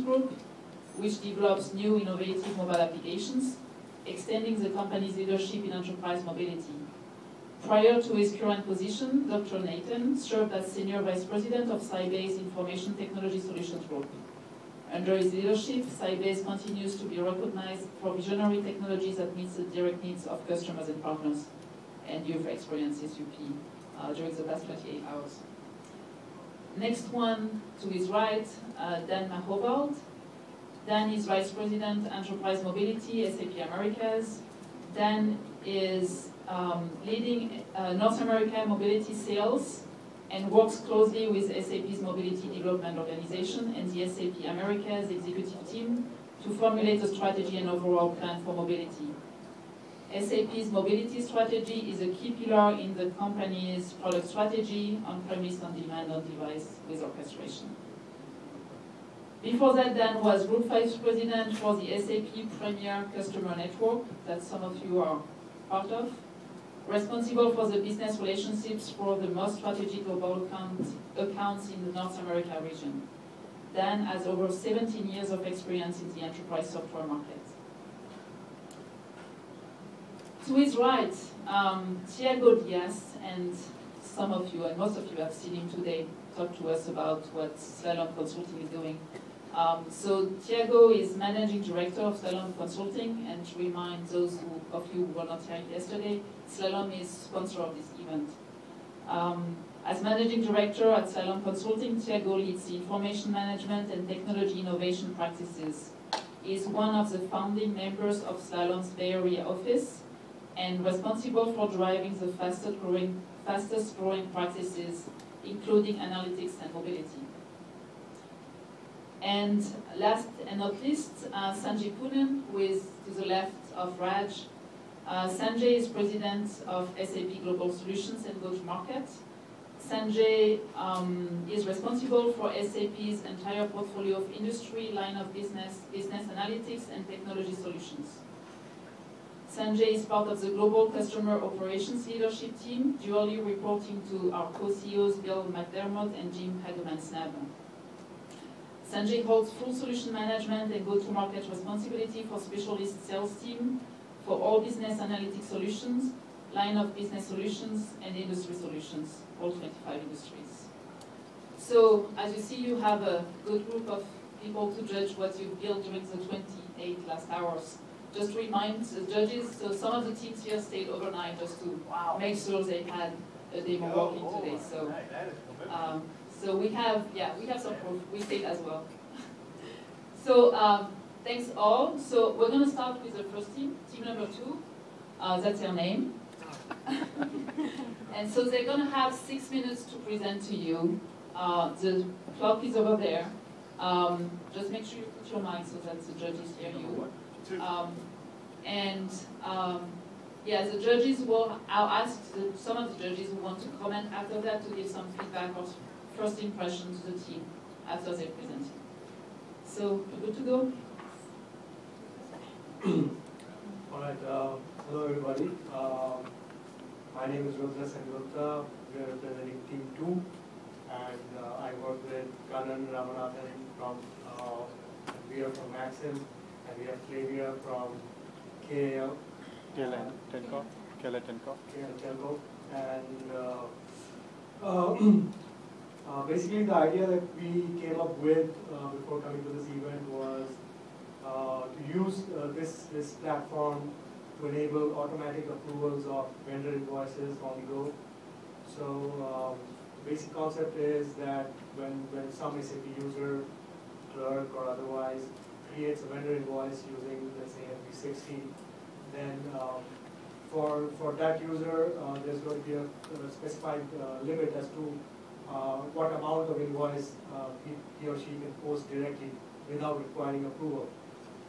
Group, which develops new innovative mobile applications, extending the company's leadership in enterprise mobility. Prior to his current position, Dr. Nathan served as Senior Vice President of Sybase Information Technology Solutions Group. Under his leadership, Sybase continues to be recognized for visionary technologies that meet the direct needs of customers and partners. And you've experienced SUP during the past 28 hours. Next one to his right, Dan Mahovald. Dan is Vice President, Enterprise Mobility, SAP Americas. Dan is leading North America mobility sales and works closely with SAP's Mobility Development Organization and the SAP Americas executive team to formulate a strategy and overall plan for mobility. SAP's mobility strategy is a key pillar in the company's product strategy, on-premise, on-demand, on-device with orchestration. Before that, Dan was Group Vice President for the SAP Premier Customer Network that some of you are part of, responsible for the business relationships for the most strategic global accounts in the North America region. Dan has over 17 years of experience in the enterprise software market. To his right, Thiago Diaz, and some of you, and most of you have seen him today, talk to us about what Slalom Consulting is doing. So Thiago is Managing Director of Slalom Consulting, and to remind those of you who were not here yesterday, Slalom is sponsor of this event. As Managing Director at Slalom Consulting, Thiago leads the information management and technology innovation practices. He is one of the founding members of Slalom's Bay Area office and responsible for driving the fastest growing practices, including analytics and mobility. And last and not least, Sanjay Poonen, who is to the left of Raj. Sanjay is President of SAP Global Solutions and Go-to-Market. Sanjay is responsible for SAP's entire portfolio of industry, line of business, business analytics, and technology solutions. Sanjay is part of the Global Customer Operations Leadership Team, dually reporting to our co-CEOs Bill McDermott and Jim Hageman-Snabe. Sanjay holds full solution management and go-to-market responsibility for specialist sales team for all business analytics solutions, line of business solutions, and industry solutions, all 25 industries. So, as you see, you have a good group of people to judge what you've built during the 28 last hours. Just to remind the judges, so some of the teams here stayed overnight just to make sure they had a demo working today. So, so we have some proof. We stayed as well. So thanks all. So we're going to start with the first team, team number 2. That's their name. And so they're going to have 6 minutes to present to you. The clock is over there. Just make sure you put your mic so that the judges hear you. Yeah, the judges will, I'll ask some of the judges who want to comment after that to give some feedback or first impression to the team after they present. So, you're good to go? All right, hello everybody. My name is Rudra Sengupta. We are representing Team 2, and I work with Kanan Ramanathan from, we are from Maxim, and we have Flavia from KL Telco, and basically the idea that we came up with before coming to this event was to use this platform to enable automatic approvals of vendor invoices on the go. So basic concept is that when some SAP user, clerk or otherwise creates a vendor invoice using, let's say, FB60, then for that user, there's going to be a specified limit as to what amount of invoice he or she can post directly without requiring approval.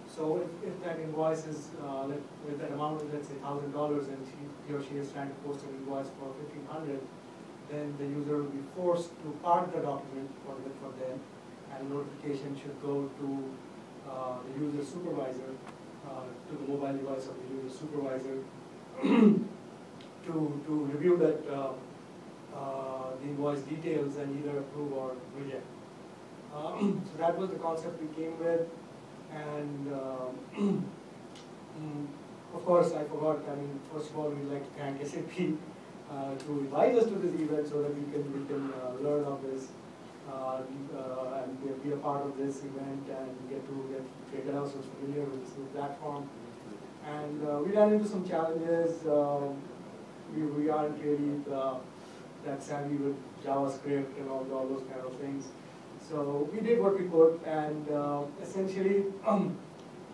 So if that invoice is, with that amount, let's say $1,000, and he or she is trying to post an invoice for $1,500, then the user will be forced to park the document for them, and notification should go to the user supervisor, to the mobile device of the user supervisor, to review that the invoice details and either approve or reject. So that was the concept we came with, and of course I forgot. I mean, first of all, we'd like to thank SAP to invite us to this event so that we can learn of this and be a part of this event and get ourselves familiar with this new platform. And we ran into some challenges. We aren't really that savvy with JavaScript and all those kind of things. So we did what we could, and essentially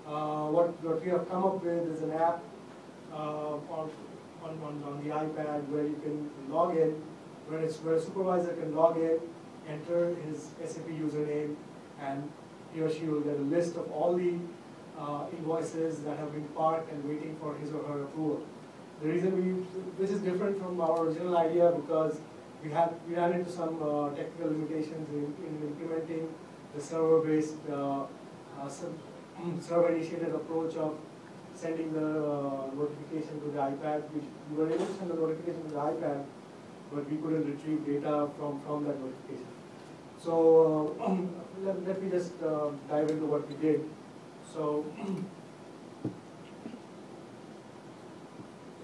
what we have come up with is an app on the iPad where you can log in, where a supervisor can log in, enter his SAP username, and he or she will get a list of all the invoices that have been parked and waiting for his or her approval. The reason this is different from our original idea because we ran into some technical limitations in implementing the server-based, server-initiated approach of sending the notification to the iPad. We were able to send the notification to the iPad, but we couldn't retrieve data from that notification. So let me just dive into what we did. So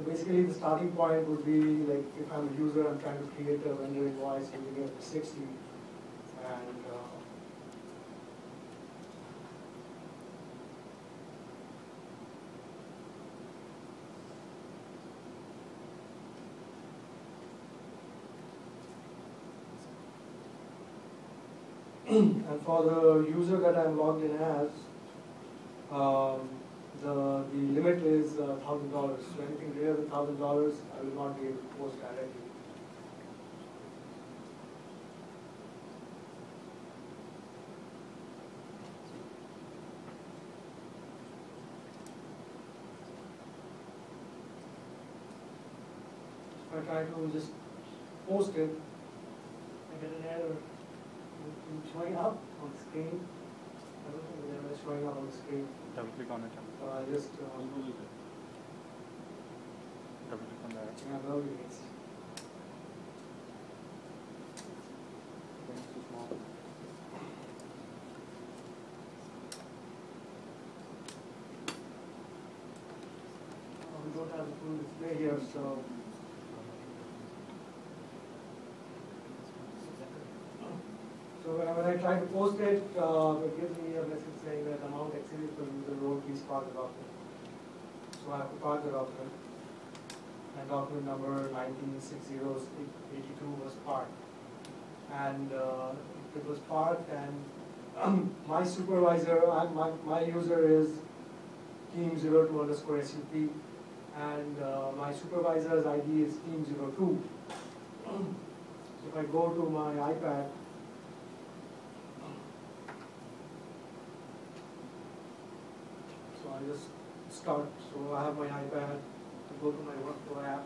basically the starting point would be like if I'm a user, I'm trying to create a vendor invoice using F60, and and for the user that I'm logged in as, the limit is $1,000. So anything greater than $1,000, I will not be able to post directly. If I try to just post it, I get an error. It's showing up on the screen. I don't think the error is showing up on the screen. Double click on it. Just Double click on that. yeah, well, it's Too small. we don't have the full display here, so. So when I try to post it, it gives me a message saying that amount exceeded for user role, please park the document. So I have to park the document. And document number 196082 was parked. And it was parked, and my supervisor, my user is team02_SUP, and my supervisor's ID is team02. So if I go to my iPad, I just start. So I have my iPad, I go to my workflow app.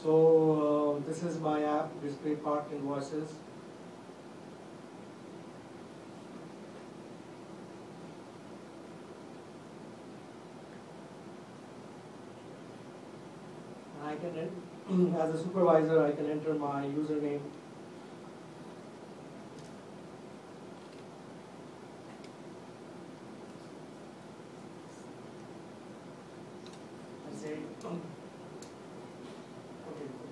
So this is my app, display parked invoices. I can, as a supervisor, I can enter my username. And say, okay,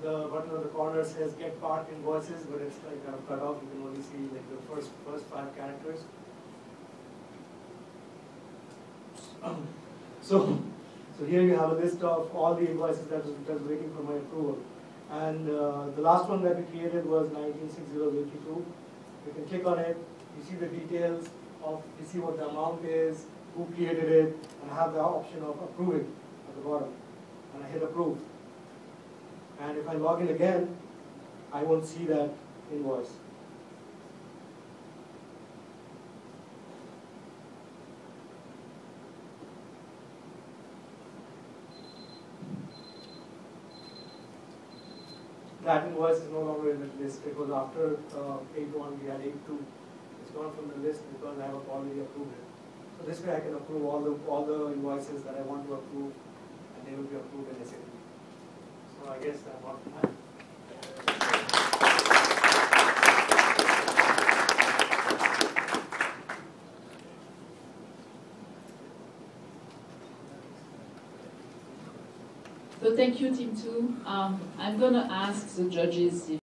the button on the corner says get parked invoices, but it's like kind of cut off. You can only see like the first 5 characters. So here you have a list of all the invoices that was waiting for my approval. And the last one that we created was 196082. You can click on it, you see the details of, you see what the amount is, who created it, and I have the option of approving at the bottom. And I hit approve. And if I log in again, I won't see that invoice. That invoice is no longer in the list. It was after 8.1, we had 8.2. it's gone from the list because I have already approved it. So this way I can approve all the invoices that I want to approve, and they will be approved in SAP. So I guess I'm on time. So thank you, Team 2. I'm going to ask the judges if